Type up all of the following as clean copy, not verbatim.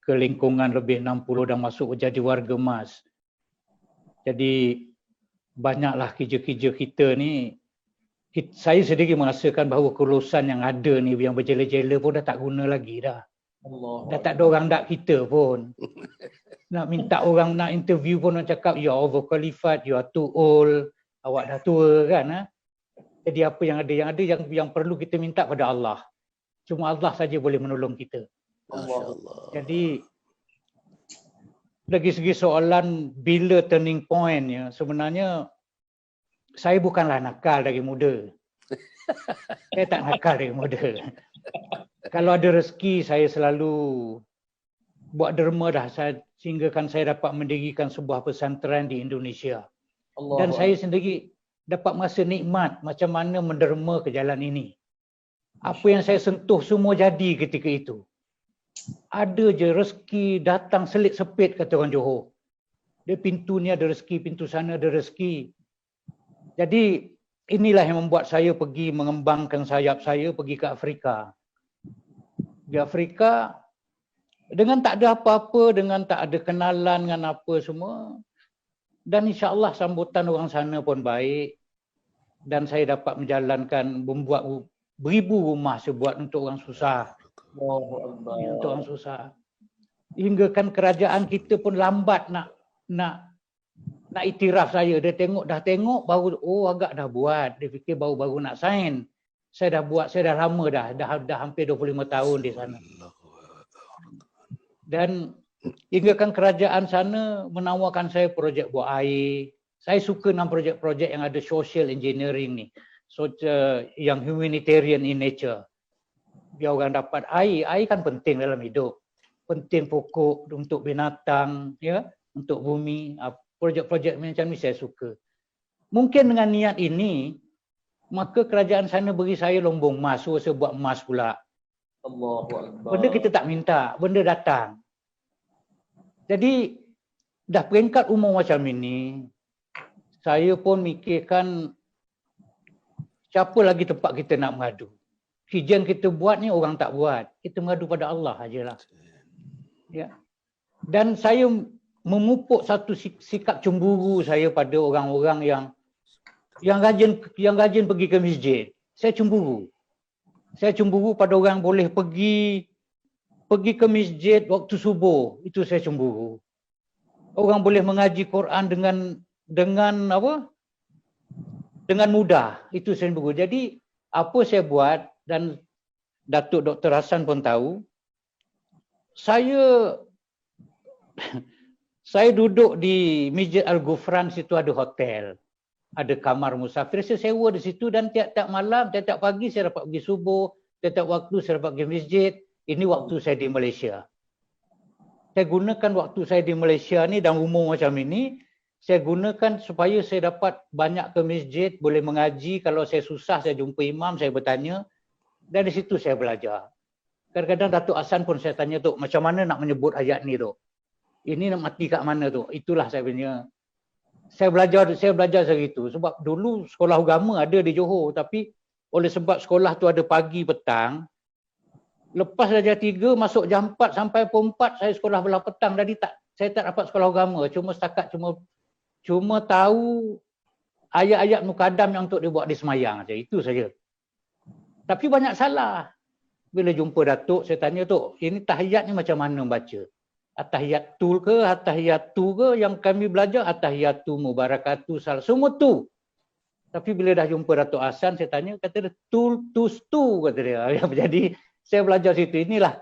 ke lingkungan lebih 60 dah masuk jadi warga emas. Jadi banyaklah kerja-kerja kita ni, saya sendiri merasakan bahawa kelulusan yang ada ni, yang berjela-jela pun dah tak guna lagi dah. Dah tak ada orang nak kita pun. Nak minta orang nak interview pun orang cakap, you are overqualified, you are too old, awak dah tua kan. Ha? Jadi apa yang ada? Yang perlu kita minta pada Allah. Cuma Allah saja boleh menolong kita. Masya-Allah. Jadi dari segi soalan bila turning point ya, sebenarnya saya bukanlah nakal dari muda. Saya tak nakal dari muda. Kalau ada rezeki saya selalu buat derma dah, sehinggakan saya dapat mendirikan sebuah pesantren di Indonesia. Dan saya sendiri dapat merasa nikmat macam mana menderma ke jalan ini. Apa yang saya sentuh semua jadi ketika itu. Ada je rezeki datang selit sepit, kata orang Johor. Dia pintu ni ada rezeki, pintu sana ada rezeki. Jadi inilah yang membuat saya pergi mengembangkan sayap saya, pergi ke Afrika. Di Afrika dengan tak ada apa-apa, dengan tak ada kenalan dengan apa semua. Dan insya-Allah sambutan orang sana pun baik. Dan saya dapat menjalankan, membuat beribu rumah saya buat untuk orang susah. Untuk orang susah. Hingga kan kerajaan kita pun lambat nak iktiraf saya. Dia dah tengok baru agak dah buat. Dia fikir baru nak sign. Saya dah buat, saya dah lama dah hampir 25 tahun di sana. Dan hingga kan kerajaan sana menawarkan saya projek buat air. Saya suka dengan projek-projek yang ada social engineering ni. So, yang humanitarian in nature. Biar orang dapat air. Air kan penting dalam hidup. Penting pokok untuk binatang, ya, untuk bumi. Projek-projek macam ni saya suka. Mungkin dengan niat ini, maka kerajaan sana beri saya lombong emas. So saya buat emas pula. Benda kita tak minta, benda datang. Jadi dah peringkat umur macam ini, saya pun mikirkan siapa lagi tempat kita nak mengadu. Kerja yang kita buat ni orang tak buat. Kita mengadu pada Allah ajalah. Ya. Dan saya memupuk satu sikap cemburu saya pada orang-orang yang rajin pergi ke masjid. Saya cemburu. Saya cemburu pada orang boleh pergi ke masjid waktu subuh. Itu saya cemburu. Orang boleh mengaji Quran dengan apa? Dengan mudah. Itu saya cemburu. Jadi apa saya buat, dan Datuk Dr. Hassan pun tahu, saya duduk di Masjid Al-Ghufran, situ ada hotel. Ada kamar musafir, saya sewa di situ, dan tiap-tiap malam, tiap-tiap pagi saya dapat pergi subuh, tiap-tiap waktu saya dapat pergi masjid. Ini waktu saya di Malaysia. Saya gunakan waktu saya di Malaysia ni dan umur macam ini, saya gunakan supaya saya dapat banyak ke masjid, boleh mengaji. Kalau saya susah, saya jumpa imam, saya bertanya. Dan di situ saya belajar. Kadang-kadang Datuk Hassan pun saya tanya, Tok, macam mana nak menyebut ayat ni, Tok? Ini nak mati kat mana, Tok? Itulah saya punya. Saya belajar segitu. Sebab dulu sekolah agama ada di Johor, tapi oleh sebab sekolah tu ada pagi petang, lepas darjah 3 masuk jam 4 sampai pukul 4 saya sekolah belah petang. Jadi saya tak dapat sekolah agama. Cuma tahu ayat-ayat mukadam yang untuk dibuat di semayang saja. Itu saja. Tapi banyak salah. Bila jumpa Datuk, saya tanya, Tok, ini tahiyat ni macam mana baca? At-tahiyatul ke, at-tahiyatu ke, yang kami belajar at-tahiyatu, mubarakatu, salam, semua tu. Tapi bila dah jumpa Datuk Hassan, saya tanya, kata dia, tus tu, kata dia. Jadi, saya belajar situ. Inilah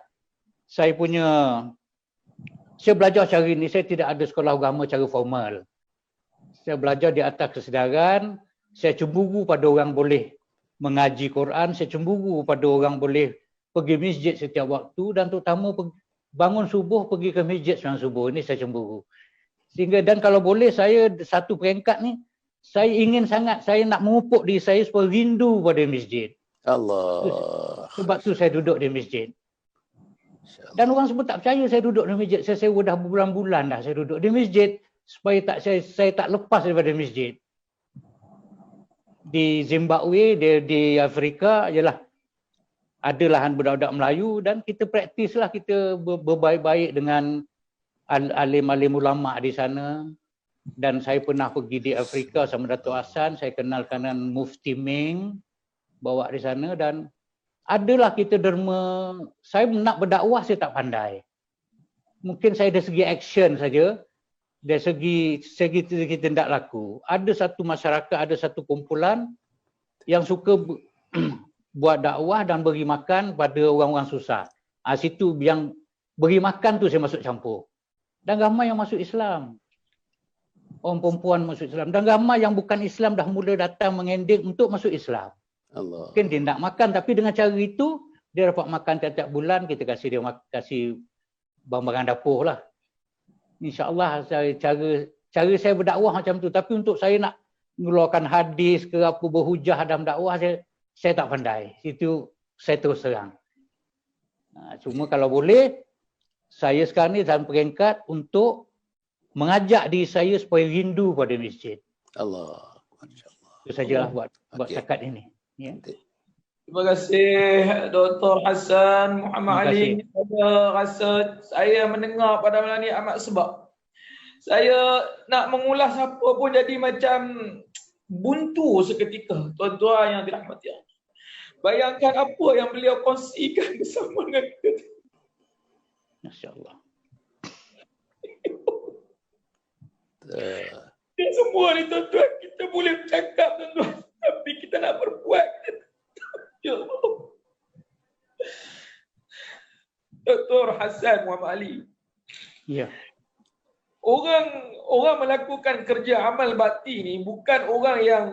saya belajar cara ini. Saya tidak ada sekolah agama cara formal. Saya belajar di atas kesedaran. Saya cemburu pada orang boleh mengaji Quran. Saya cemburu pada orang boleh pergi masjid setiap waktu, dan terutama bangun subuh pergi ke masjid sembahyang subuh. Ini saya cemburu. Sehingga, dan kalau boleh saya satu peringkat ni, saya ingin sangat, saya nak memupuk diri saya supaya rindu pada masjid. Allah. Sebab tu saya duduk di masjid. Dan orang semua tak percaya saya duduk di masjid. Saya sewa dah berbulan-bulan dah saya duduk di masjid supaya saya tak lepas daripada masjid. Di Zimbabwe, di Afrika, ialah ada lahan budak-budak Melayu dan kita praktislah, kita berbaik-baik dengan alim-alim ulama di sana. Dan saya pernah pergi di Afrika sama Datuk Hassan, saya kenal kanan Mufti Ming, bawa di sana, dan adalah kita derma. Saya nak berdakwah, saya tak pandai. Mungkin saya dari segi action saja, dari segi tindak laku. Ada satu masyarakat, ada satu kumpulan yang suka buat dakwah dan beri makan pada orang-orang susah. Situ yang beri makan tu saya masuk campur. Dan ramai yang masuk Islam. Orang perempuan masuk Islam. Dan ramai yang bukan Islam dah mula datang mengendek untuk masuk Islam. Allah. Mungkin dia nak makan, tapi dengan cara itu, dia dapat makan tiap-tiap bulan, kita kasih dia kasih barang-barang dapur lah. InsyaAllah cara saya berdakwah macam tu. Tapi untuk saya nak mengeluarkan hadis ke apa, berhujah dalam dakwah, saya tak pandai. Itu saya terus terang. Cuma kalau boleh, saya sekarang ni dalam peringkat untuk mengajak diri saya supaya rindu pada masjid. Allah. Itu sajalah buat setakat ini. Ya. Terima kasih Dr. Hassan Muhammad Ali. Saya rasa saya mendengar pada malam ni amat sebab. Saya nak mengulas apa pun jadi macam buntu seketika. Tuan-tuan yang dirahmati Allah. Bayangkan apa yang beliau kongsikan bersama dengan kita. Masya-Allah. Ini semua ni tuan-tuan, kita boleh cakap tuan-tuan, tapi kita nak berbuat. Ya Allah. Dr. Hassan Muhammad Ali. Ya. Orang melakukan kerja amal bakti ni bukan orang yang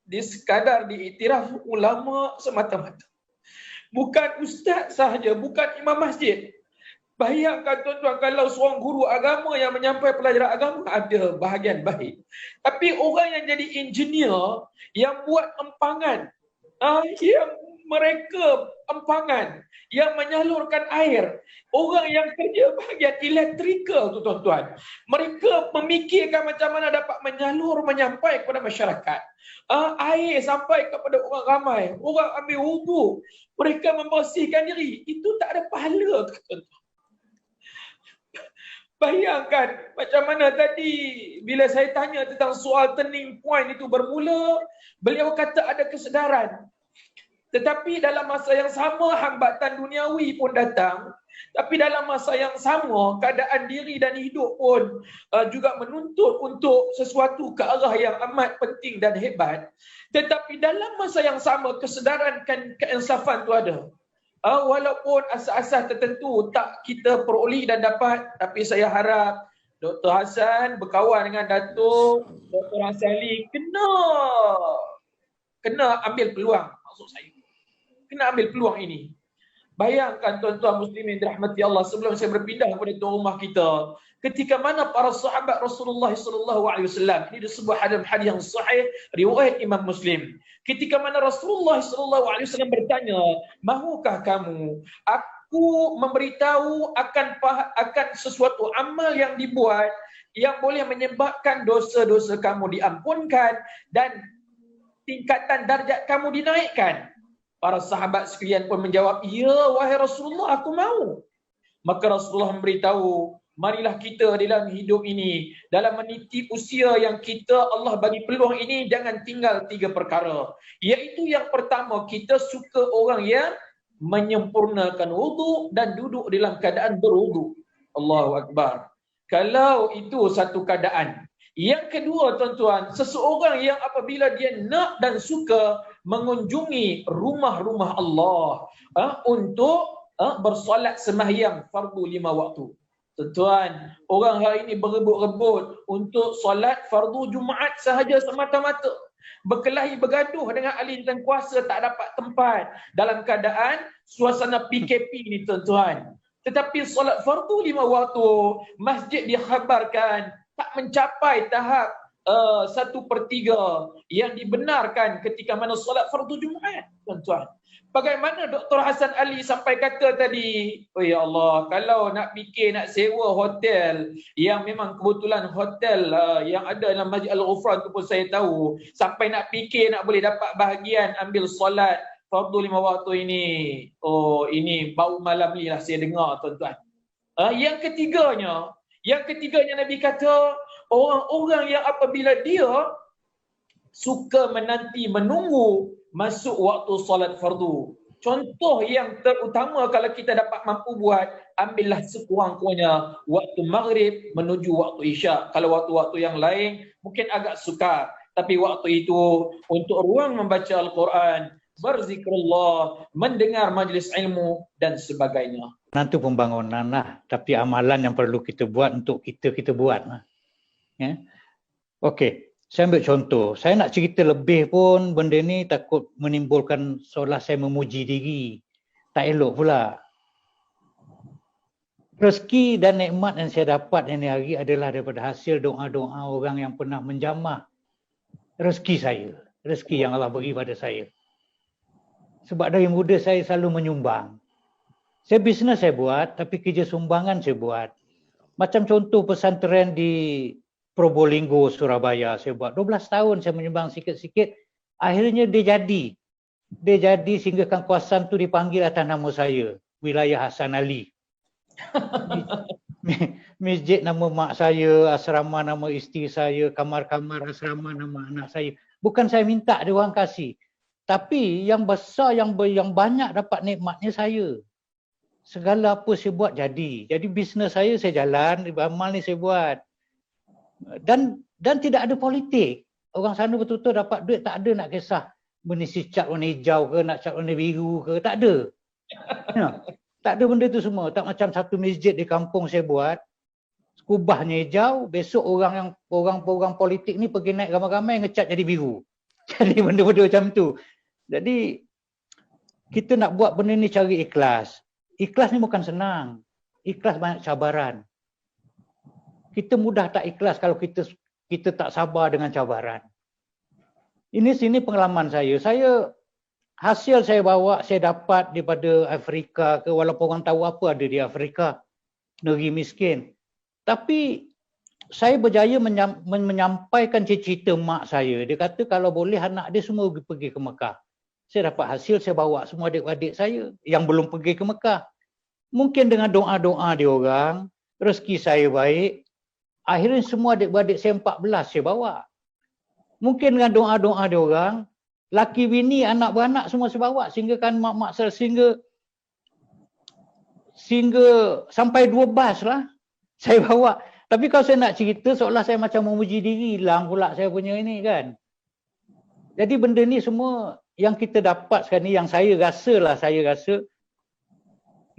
sekadar diiktiraf ulama semata-mata. Bukan ustaz sahaja, bukan imam masjid. Bayangkan tuan-tuan, kalau seorang guru agama yang menyampaikan pelajaran agama ada bahagian baik. Tapi orang yang jadi engineer, yang buat empangan, yang mereka empangan, yang menyalurkan air, orang yang kerja bahagian elektrikal tu tuan-tuan, mereka memikirkan macam mana dapat menyampaikan kepada masyarakat. Air sampai kepada orang ramai, orang ambil wudu, mereka membersihkan diri, itu tak ada pahala tuan-tuan. Bayangkan macam mana tadi bila saya tanya tentang soal turning point itu bermula, beliau kata ada kesedaran. Tetapi dalam masa yang sama hambatan duniawi pun datang. Tapi dalam masa yang sama keadaan diri dan hidup pun juga menuntut untuk sesuatu ke arah yang amat penting dan hebat. Tetapi dalam masa yang sama kesedaran keinsafan itu ada. Walaupun asas-asas tertentu tak kita peroleh dan dapat, tapi saya harap Dr. Hassan berkawan dengan Datuk Dr. Hassan Ali kena ambil peluang, maksud saya. Kena ambil peluang ini. Bayangkan tuan-tuan muslimin dirahmati Allah, sebelum saya berpindah kepada tuan rumah kita, ketika mana para sahabat Rasulullah SAW, ini disebut hadis yang sahih riwayat Imam Muslim. Ketika mana Rasulullah SAW bertanya, mahukah kamu aku memberitahu akan sesuatu amal yang dibuat yang boleh menyebabkan dosa-dosa kamu diampunkan dan tingkatan darjat kamu dinaikkan? Para sahabat sekalian pun menjawab, ya wahai Rasulullah, aku mau. Maka Rasulullah memberitahu, marilah kita dalam hidup ini, dalam meniti usia yang kita Allah bagi peluang ini, jangan tinggal 3 perkara. Iaitu yang pertama, kita suka orang yang menyempurnakan wudu dan duduk dalam keadaan berwudu. Allahu Akbar. Kalau itu satu keadaan. Yang kedua tuan-tuan, seseorang yang apabila dia nak dan suka mengunjungi rumah-rumah Allah untuk bersolat sembahyang fardu 5 waktu. Tuan-tuan, orang hari ini berebut-rebut untuk solat fardu Jumaat sahaja semata-mata. Berkelahi bergaduh dengan ahli dan kuasa, tak dapat tempat dalam keadaan suasana PKP ni tuan-tuan. Tetapi solat fardu 5 waktu, masjid dikhabarkan tak mencapai tahap 1/3 yang dibenarkan ketika mana solat fardu Jumaat, tuan-tuan. Bagaimana Dr. Hassan Ali sampai kata tadi, oh ya Allah, kalau nak fikir nak sewa hotel yang memang kebetulan hotel yang ada dalam Masjid Al-Ghufran tu pun saya tahu, sampai nak fikir nak boleh dapat bahagian ambil solat fardu 5 waktu ini. Oh, ini baru malam ni lah saya dengar tuan-tuan. Yang ketiganya Nabi kata, orang-orang yang apabila dia suka menunggu masuk waktu solat fardu. Contoh yang terutama kalau kita dapat mampu buat, ambillah sekurang-kurangnya waktu maghrib menuju waktu isyak. Kalau waktu-waktu yang lain mungkin agak sukar, tapi waktu itu untuk ruang membaca Al-Quran, berzikrullah, mendengar majlis ilmu dan sebagainya. Nanti pembangunan lah, tapi amalan yang perlu kita buat untuk kita buat lah. Ya. Okey, saya ambil contoh. Saya nak cerita lebih pun benda ni takut menimbulkan seolah saya memuji diri. Tak elok pula. Rezeki dan nikmat yang saya dapat ini hari adalah daripada hasil doa-doa orang yang pernah menjamah rezeki saya. Rezeki yang Allah beri pada saya. Sebab dari muda saya selalu menyumbang. Saya bisnes saya buat, tapi kerja sumbangan saya buat. Macam contoh pesantren di Probolinggo, Surabaya, saya buat 12 tahun saya menyumbang sikit-sikit. Akhirnya dia jadi. Dia jadi sehingga kawasan tu dipanggil atas nama saya, wilayah Hasan Ali. Masjid nama mak saya, asrama nama isteri saya, kamar-kamar asrama nama anak saya. Bukan saya minta dia orang kasih. Tapi yang besar, yang banyak dapat nikmatnya saya. Segala apa saya buat jadi. Jadi bisnes saya jalan, amal ni saya buat. Dan tidak ada politik. Orang sana betul-betul dapat duit, tak ada nak kisah mengisi cat warna hijau ke, nak cat warna biru ke, tak ada. Ya, tak ada benda tu semua. Tak macam satu masjid di kampung saya buat, kubahnya hijau, besok orang politik ni pergi naik ramai-ramai ngecat jadi biru. Jadi benda-benda macam tu. Jadi kita nak buat benda ni cari ikhlas. Ikhlas ni bukan senang. Ikhlas banyak cabaran. Kita mudah tak ikhlas kalau kita tak sabar dengan cabaran. Sini pengalaman saya. Hasil saya bawa, saya dapat daripada Afrika ke, walaupun orang tahu apa ada di Afrika, negeri miskin. Tapi saya berjaya menyampaikan cita-cita mak saya. Dia kata kalau boleh anak dia semua pergi ke Mekah. Saya dapat hasil, saya bawa semua adik-adik saya yang belum pergi ke Mekah. Mungkin dengan doa-doa dia orang, rezeki saya baik, akhirnya semua adik-adik saya 14 saya bawa. Mungkin dengan doa-doa dia orang, laki bini, anak beranak semua saya bawa. Sehingga kan mak-mak saya, sehingga sampai 12 lah saya bawa. Tapi kalau saya nak cerita seolah saya macam memuji diri, hilang pula saya punya ini kan. Jadi benda ni semua yang kita dapat sekarang ni, yang saya rasa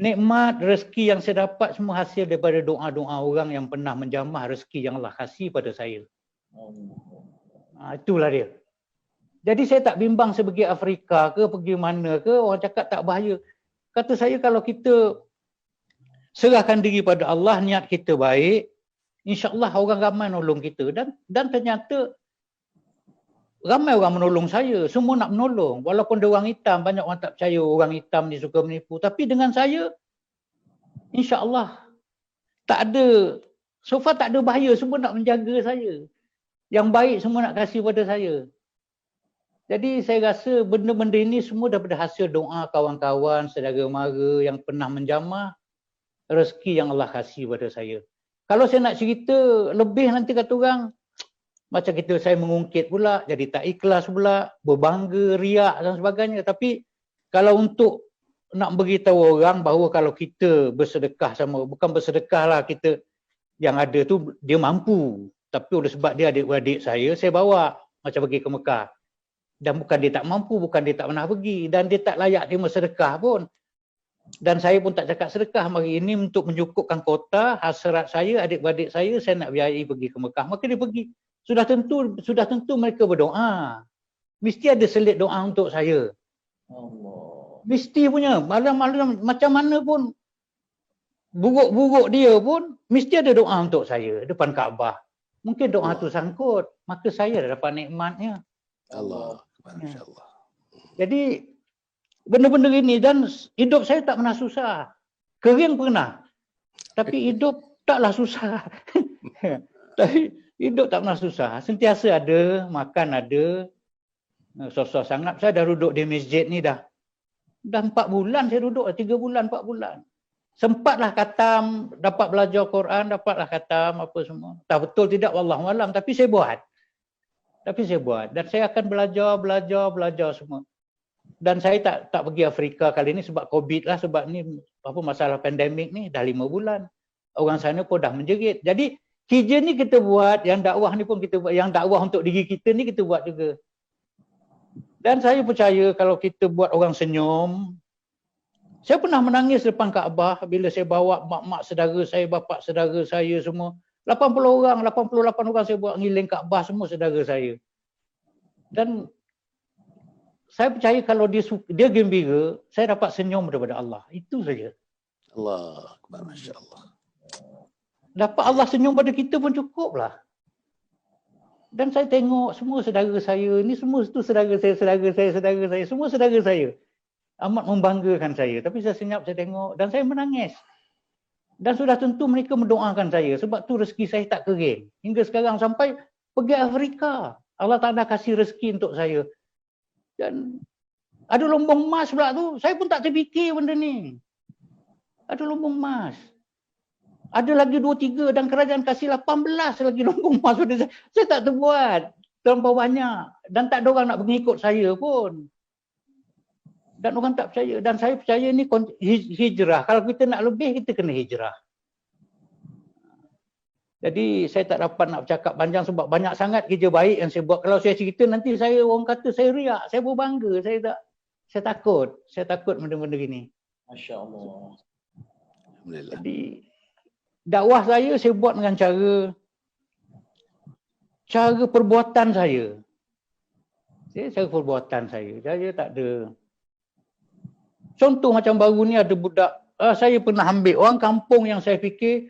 nikmat rezeki yang saya dapat semua hasil daripada doa-doa orang yang pernah menjamah rezeki yang Allah kasih pada saya. Itulah dia. Jadi saya tak bimbang saya pergi Afrika ke, pergi mana ke, orang cakap tak bahaya. Kata saya kalau kita serahkan diri pada Allah, niat kita baik, insya-Allah orang ramai nolong kita. Dan ternyata ramai orang menolong saya, semua nak menolong. Walaupun dia orang hitam, banyak orang tak percaya orang hitam ni suka menipu. Tapi dengan saya, insya-Allah tak ada, so far tak ada bahaya, semua nak menjaga saya. Yang baik semua nak kasih pada saya. Jadi saya rasa benda-benda ini semua daripada hasil doa kawan-kawan, saudara mara yang pernah menjamah rezeki yang Allah kasih pada saya. Kalau saya nak cerita lebih nanti kata orang, macam saya mengungkit pula, jadi tak ikhlas pula, berbangga, riak dan sebagainya. Tapi kalau untuk nak beritahu orang bahawa kalau kita bersedekah sama, bukan bersedekah lah, kita yang ada tu dia mampu. Tapi oleh sebab dia adik-adik saya bawa macam pergi ke Mekah. Dan bukan dia tak mampu, bukan dia tak pernah pergi. Dan dia tak layak terima sedekah pun. Dan saya pun tak cakap sedekah hari ini untuk mencukupkan kota, hasrat saya, adik-adik saya nak biayai pergi ke Mekah. Maka dia pergi. Sudah tentu mereka berdoa. Mesti ada selit doa untuk saya. Allah. Mesti punya. Malam-malam macam mana pun, buruk-buruk dia pun, mesti ada doa untuk saya depan Kaabah. Mungkin doa tu sangkut. Maka saya dah dapat nikmatnya. Allah. Masya-Allah. Jadi, benda-benda ini, dan hidup saya tak pernah susah. Kering pernah. Tapi hidup taklah susah. Tapi hidup tak pernah susah. Sentiasa ada, makan ada. Susah sangat. Saya dah duduk di masjid ni dah Dah 4 bulan saya duduk, 3 bulan, 4 bulan. Sempatlah khatam, dapat belajar Quran, dapatlah khatam apa semua. Tak betul tidak wallahualam, tapi saya buat. Dan saya akan belajar semua. Dan saya tak pergi Afrika kali ni sebab Covid lah, sebab ni apa masalah pandemik ni dah 5 bulan. Orang sana pun dah menjerit. Jadi kerja ni kita buat, yang dakwah ni pun kita buat, yang dakwah untuk diri kita ni kita buat juga. Dan saya percaya kalau kita buat orang senyum. Saya pernah menangis depan Kaabah bila saya bawa mak-mak saudara saya, bapa saudara saya semua. 80 orang, 88 orang saya buat ngiling Kaabah semua saudara saya. Dan saya percaya kalau dia gembira, saya dapat senyum daripada Allah. Itu saja. Allah Akbar, Masya Allah. Dapat Allah senyum pada kita pun cukuplah. Dan saya tengok semua saudara saya, ni semua tu saudara saya, semua saudara saya. Amat membanggakan saya. Tapi saya senyap, saya tengok dan saya menangis. Dan sudah tentu mereka mendoakan saya. Sebab tu rezeki saya tak kering. Hingga sekarang sampai pergi Afrika. Allah Ta'ala kasih rezeki untuk saya. Dan ada lumbung emas pula tu. Saya pun tak terfikir benda ni. Ada lumbung emas. Ada lagi 2-3 dan kerajaan kasih 18 lagi lumbung emas pada saya. Saya tak terbuat. Terlampau banyak. Dan tak ada orang nak mengikut saya pun. Dan orang tak percaya. Dan saya percaya ni hijrah. Kalau kita nak lebih, kita kena hijrah. Jadi saya tak dapat nak bercakap panjang sebab banyak sangat kerja baik yang saya buat. Kalau saya cerita nanti orang kata saya riak. Saya berbangga. Saya takut. Saya takut benda-benda gini. Masya Allah. Alhamdulillah. Jadi dakwah saya buat dengan cara perbuatan saya. Cara perbuatan saya. Saya tak ada. Contoh macam baru ni ada budak, saya pernah ambil orang kampung yang saya fikir,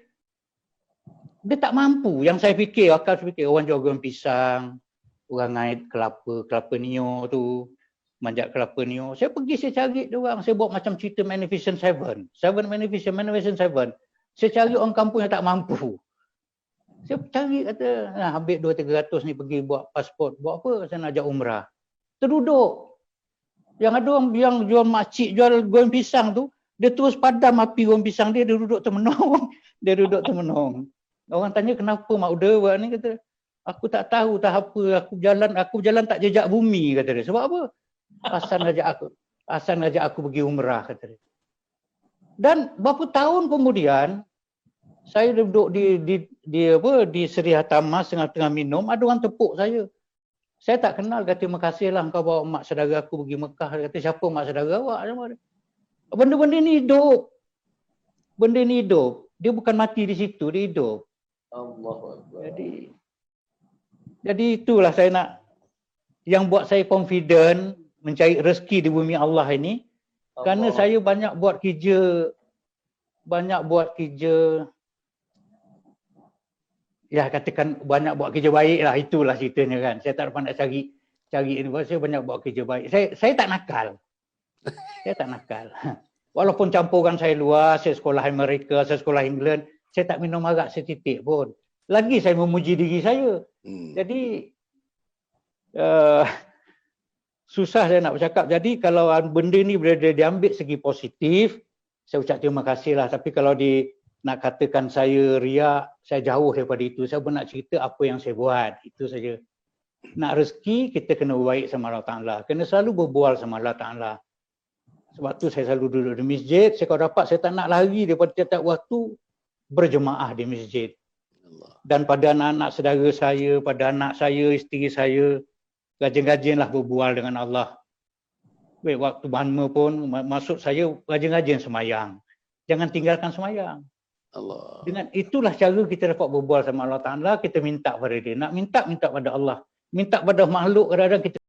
dia tak mampu. Yang saya fikir, orang jual goreng pisang, orang ngait kelapa nio tu, manjat kelapa nio. Saya pergi, saya cari dia orang. Saya buat macam cerita Magnificent Seven. Magnificent Seven. Saya cari orang kampung yang tak mampu. Saya cari, kata, ambil 200-300 ni pergi buat pasport. Buat apa? Saya nak ajak umrah. Terduduk. Yang ada orang yang jual makcik, jual goreng pisang tu, dia terus padam api goreng pisang dia duduk termenung. Orang tanya kenapa mak uda buat ni, kata, aku tak tahu tak apa, aku berjalan tak jejak bumi, kata dia. Sebab apa? Hasan ngajak aku pergi umrah, kata dia. Dan berapa tahun kemudian, saya duduk di Seri Hatamas tengah minum, ada orang tepuk saya. Saya tak kenal, kata terima kasihlah kau bawa mak saudara aku pergi Mekah. Dia kata siapa mak saudara awak? Benda-benda ni hidup. Dia bukan mati di situ, dia hidup. Allahu Akbar. Jadi itulah saya nak, yang buat saya confident mencari rezeki di bumi Allah ini. Kerana saya banyak buat kerja, ya katakan banyak buat kerja baik lah, itulah ceritanya kan. Saya tak dapat nak cari ini, saya banyak buat kerja baik. Saya tak nakal. Walaupun campuran saya luas, saya sekolah Amerika, saya sekolah England, saya tak minum arak setitik pun. Lagi saya memuji diri saya. Jadi susah saya nak bercakap. Jadi kalau benda ni boleh diambil segi positif, saya ucap terima kasih lah. Tapi kalau nak katakan saya riak, saya jauh daripada itu. Saya pun nak cerita apa yang saya buat. Itu saja. Nak rezeki, kita kena berbaik sama Allah Ta'ala. Kena selalu berbual sama Allah Ta'ala. Sebab tu saya selalu duduk di masjid. Saya kalau dapat, saya tak nak lari daripada tiap-tiap waktu berjemaah di masjid. Dan pada anak-anak saudara saya, pada anak saya, isteri saya, rajin-rajinlah berbual dengan Allah. Baik waktu mana pun, maksud saya rajin-rajin semayang. Jangan tinggalkan semayang. Allah. Dengan itulah cara kita dapat berbual sama Allah Ta'ala, kita minta pada dia. Nak minta pada Allah. Minta pada makhluk, kadang-kadang kita